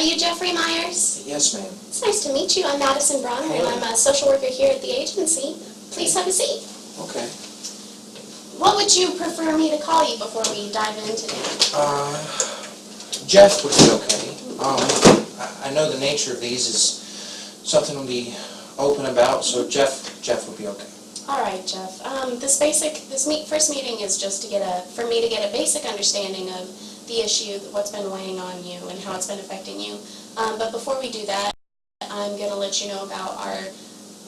you Jeffery Myers? Yes, ma'am. It's nice to meet you. I'm Madison Brawner, and I'm a social worker here at the agency. Please have a seat. Okay. What would you prefer me to call you before we dive in today? Jeff would be okay. I know the nature of these is something to be open about, so Jeff would be okay. All right, Jeff. First meeting is just for me to get a basic understanding of the issue, what's been weighing on you, and how it's been affecting you. But before we do that, I'm going to let you know about our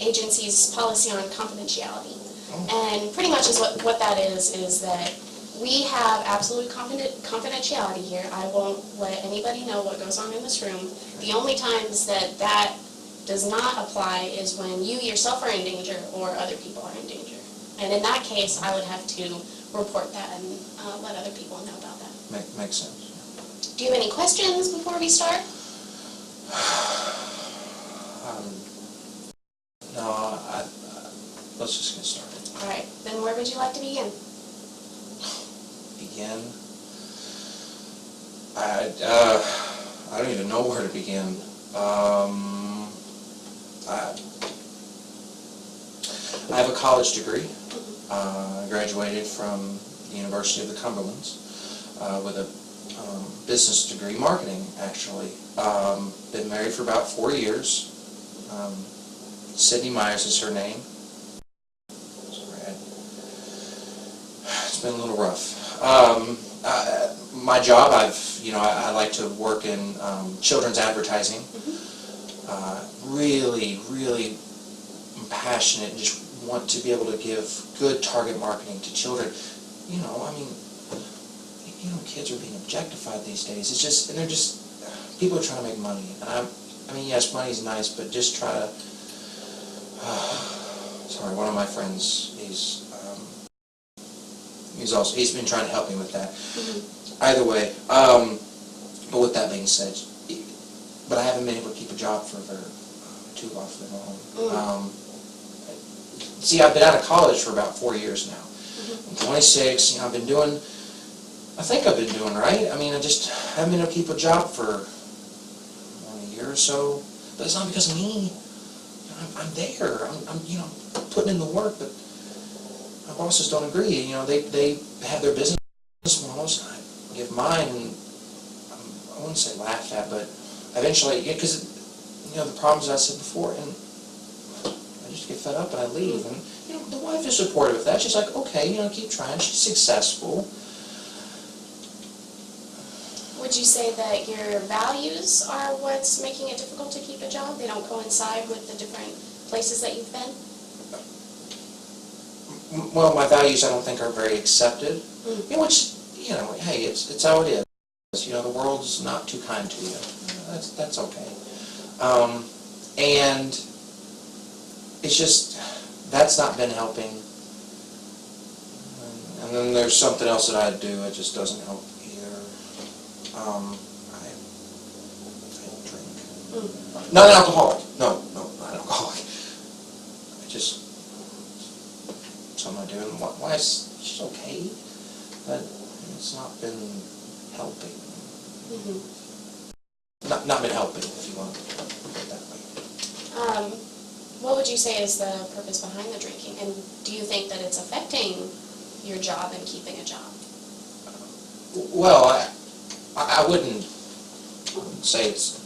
agency's policy on confidentiality. And pretty much what that is that we have absolute confidentiality here. I won't let anybody know what goes on in this room. The only times that does not apply is when you yourself are in danger or other people are in danger. And in that case, I would have to report that and let other people know about that. Makes sense. Do you have any questions before we start? No, let's just get started. All right, then where would you like to begin? Begin? I don't even know where to begin. I have a college degree. I graduated from the University of the Cumberlands with a business degree, marketing actually. Been married for about 4 years. Jeffery Myers is her name. It's been a little rough. My job, I like to work in children's advertising. Really am passionate and just want to be able to give good target marketing to children. Kids are being objectified these days. People are trying to make money. And yes, money's nice, but just try to, sorry, one of my friends, he's been trying to help me with that. Either way, but with that being said, but I haven't been able to keep a job for too often long. See, I've been out of college for about 4 years now. I'm 26. I've been doing right. I just haven't been able to keep a job for a year or so. But it's not because of me. I'm there. I'm putting in the work, but my bosses don't agree. They have their business models, and I give mine, and I wouldn't say laughed at, but eventually, because the problems I said before, and I just get fed up and I leave. And the wife is supportive of that. She's like, okay, keep trying. She's successful. Would you say that your values are what's making it difficult to keep a job? They don't coincide with the different places that you've been? Well, my values I don't think are very accepted. Which, hey, it's how it is. The world's not too kind to you. That's okay. And it's just, that's not been helping. And then there's something else that I do, it just doesn't help either. I drink. Not an alcoholic. No, not an alcoholic. Something I do, and why it's just okay, but it's not been helping. Not been helping, if you want to put it that way. What would you say is the purpose behind the drinking, and do you think that it's affecting your job and keeping a job? Well, I wouldn't say it's,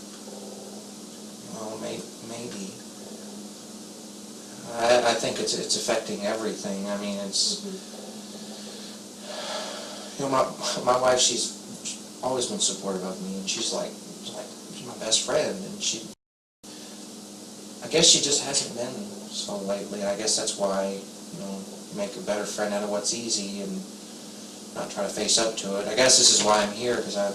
well, maybe. I think it's affecting everything. It's, my wife, she's always been supportive of me, and she's my best friend, and I guess she just hasn't been so lately. I guess that's why, make a better friend out of what's easy and not try to face up to it. I guess this is why I'm here, because I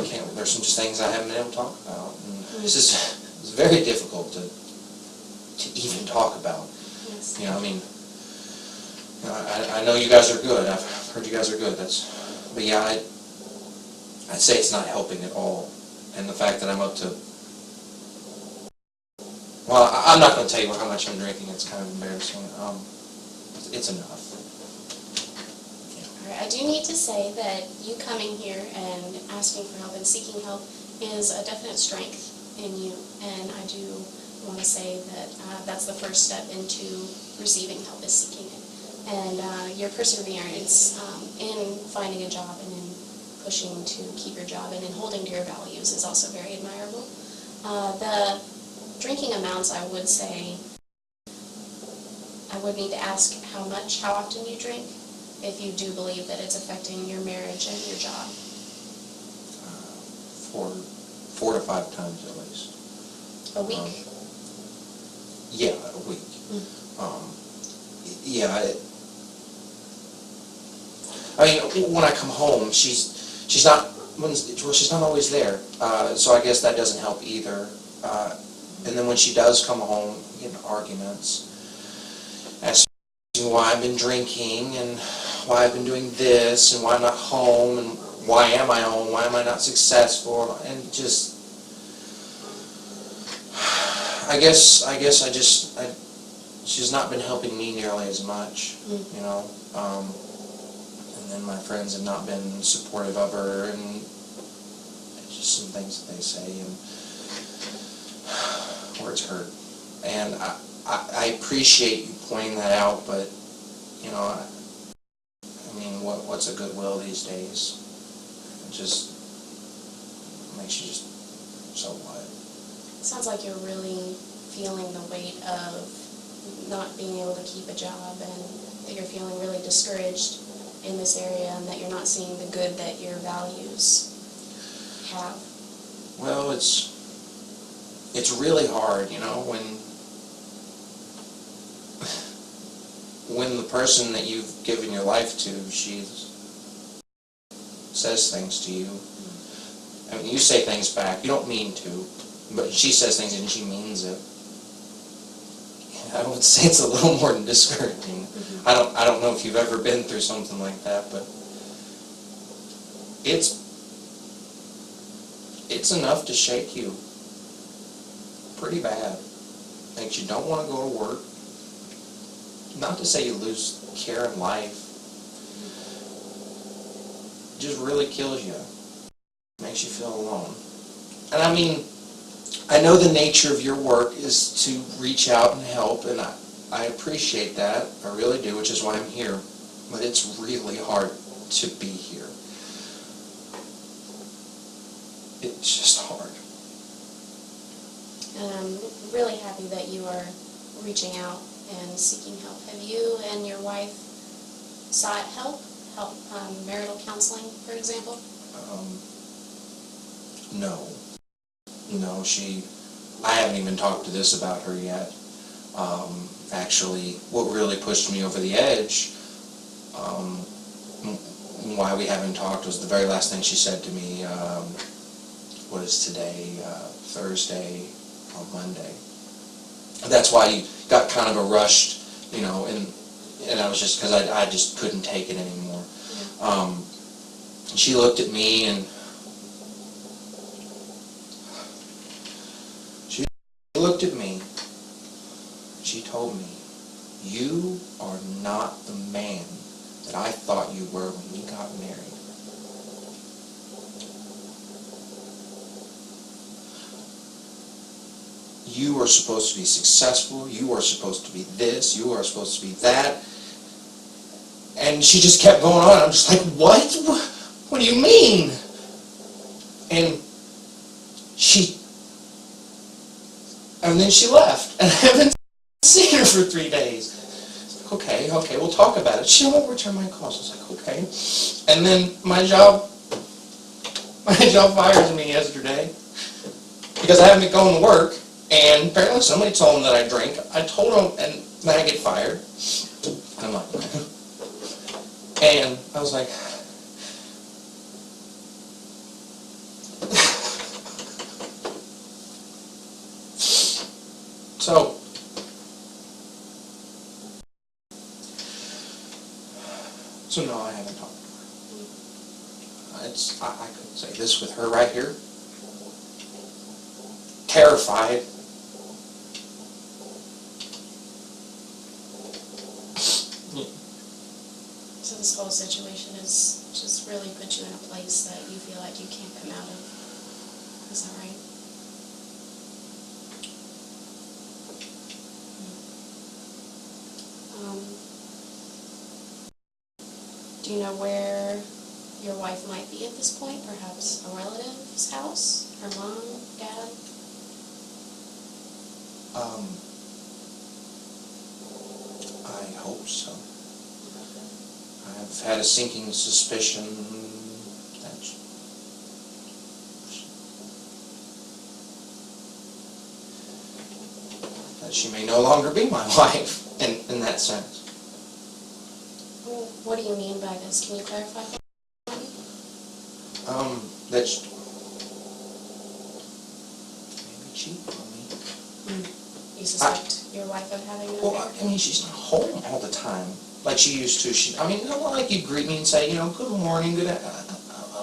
can't, there's some just things I haven't been able to talk about. And it's very difficult to even talk about. Yes. I know you guys are good. I've heard you guys are good. But yeah, I'd say it's not helping at all. And the fact that I'm up to, well, I'm not going to tell you how much I'm drinking. It's kind of embarrassing. It's enough. Yeah. All right. I do need to say that you coming here and asking for help and seeking help is a definite strength in you, and I do want to say that that's the first step into receiving help, is seeking it. And your perseverance in finding a job and in pushing to keep your job and in holding to your values is also very admirable. The drinking amounts, I would say, I would need to ask how often you drink, if you do believe that it's affecting your marriage and your job. 4 to 5 times at least. A week? Yeah, a week. Yeah. I mean, when I come home, she's not always there. So I guess that doesn't help either. And then when she does come home, we get into arguments, asking why I've been drinking and why I've been doing this and why I'm not home and why am I home, why am I not successful, and just, I guess she's not been helping me nearly as much, you know. And then my friends have not been supportive of her, and it's just some things that they say and words hurt. And I appreciate you pointing that out, but you know, I mean, what's a goodwill these days? It just makes you just, so what? It sounds like you're really feeling the weight of not being able to keep a job, and that you're feeling really discouraged in this area, and that you're not seeing the good that your values have. Well, it's really hard, you know, when the person that you've given your life to, she says things to you. I mean, you say things back. You don't mean to, but she says things and she means it. I would say it's a little more than discouraging. I don't know if you've ever been through something like that, but it's enough to shake you pretty bad. Makes you don't want to go to work. Not to say you lose care in life. It just really kills you. Makes you feel alone. And I mean, I know the nature of your work is to reach out and help, and I appreciate that. I really do, which is why I'm here. But it's really hard to be here. It's just hard. And I'm really happy that you are reaching out and seeking help. Have you and your wife sought help, marital counseling, for example? No. No, I haven't even talked to this about her yet. Actually, what really pushed me over the edge, why we haven't talked, was the very last thing she said to me, what is today, Thursday or Monday. That's why you got kind of a rushed, you know, and I was just, because I just couldn't take it anymore. Yeah. She looked at me and she told me, "You are not the man that I thought you were when we got married." You are supposed to be successful, you are supposed to be this, you are supposed to be that. And she just kept going on. I'm just like, what? What do you mean? And then she left. And I haven't seen her for 3 days. Okay, we'll talk about it. She won't return my calls. I was like, okay. And then my job fires me yesterday because I haven't been going to work. And apparently somebody told them that I drink. I told them, and then I get fired. And I'm like, okay. And I was like, so no, I haven't talked to her. I couldn't say this with her right here. Terrified. So this whole situation is just really put you in a place that you feel like you can't come out of. Is that right? Do you know where your wife might be at this point? Perhaps a relative's house? Her mom? Dad? I hope so. I've had a sinking suspicion that she may no longer be my wife in that sense. Well, what do you mean by this? Can you clarify for me? That she maybe cheated on me. You suspect your wife of having an Well, affair? I mean, she's not home all the time like she used to. I mean, not like you greet me and say, good morning, good. I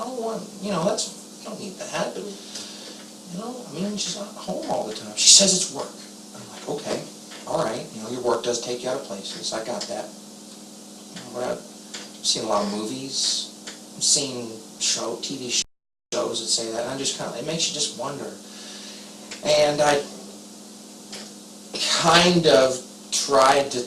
don't want, that's, you don't need that. But, I mean, she's not home all the time. She says it's work. I'm like, okay, all right. Your work does take you out of places. I got that. But I've seen a lot of movies. I've seen TV shows that say that. And it makes you just wonder. And I kind of tried to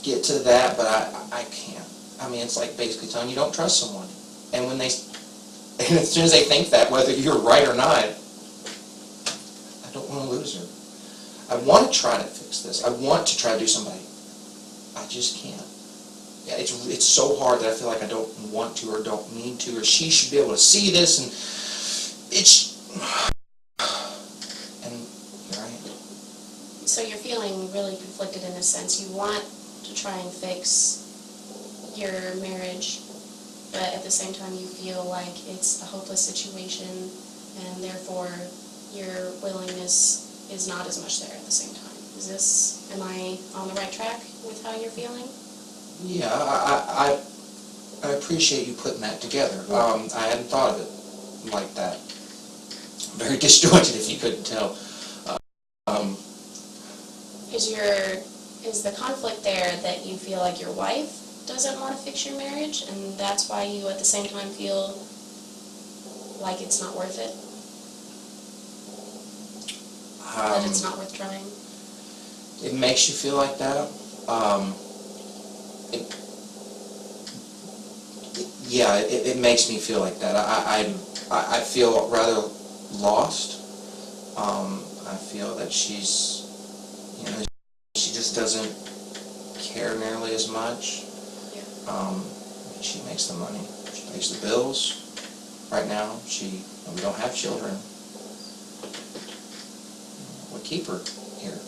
get to that, but I can't. I mean, it's like basically telling you don't trust someone. And and as soon as they think that, whether you're right or not, I don't want to lose her. I want to try to fix this. I want to try to do something. I just can't. Yeah, it's so hard that I feel like I don't want to or don't need to, or she should be able to see this, and you're right. So you're feeling really conflicted in a sense. You want to try and fix your marriage, but at the same time you feel like it's a hopeless situation, and therefore your willingness is not as much there at the same time. Am I on the right track with how you're feeling? Yeah, I appreciate you putting that together. I hadn't thought of it like that. Very disjointed, if you couldn't tell. Is the conflict there that you feel like your wife doesn't want to fix your marriage, and that's why you at the same time feel like it's not worth it? That it's not worth trying? It makes you feel like that. It makes me feel like that. I feel rather lost. I feel that she's, she just doesn't care nearly as much. Yeah. She makes the money. She pays the bills. Right now, we don't have children. We keep her here.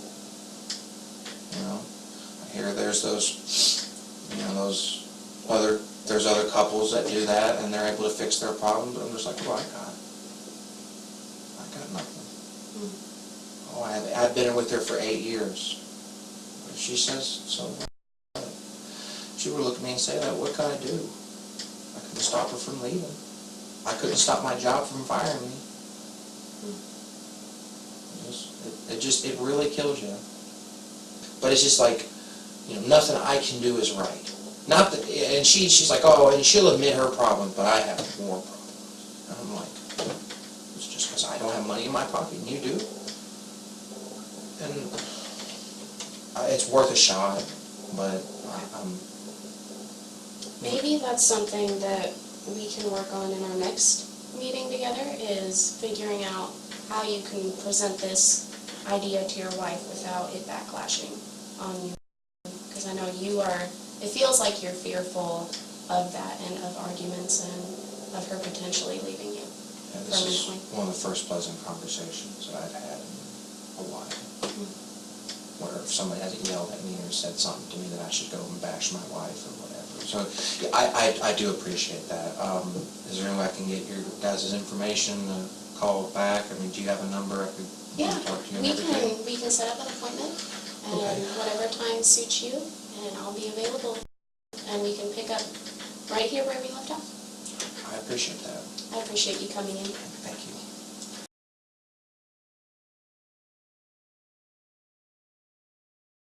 I hear there's there's other couples that do that and they're able to fix their problem, but I'm just like, I got nothing. Oh, I've been with her for 8 years. If she says so, she would look at me and say that, what can I do? I couldn't stop her from leaving. I couldn't stop my job from firing me. It really kills you. But it's just like, nothing I can do is right. Not that, and she's like, and she'll admit her problem, but I have more problems. And I'm like, it's just because I don't have money in my pocket and you do. And it's worth a shot, but Maybe that's something that we can work on in our next meeting together, is figuring out how you can present this idea to your wife without it backlashing on you. Because I know it feels like you're fearful of that and of arguments and of her potentially leaving you. Yeah, this is one of the first pleasant conversations that I've had in a while. Where if somebody hasn't yelled at me or said something to me that I should go and bash my wife or whatever. So I do appreciate that. Is there any way I can get your guys' information, call back? I mean, do you have a number I could talk to you and everything? We can set up an appointment, and whatever time suits you, and I'll be available, and we can pick up right here where we left off. I appreciate that. I appreciate you coming in. Thank you.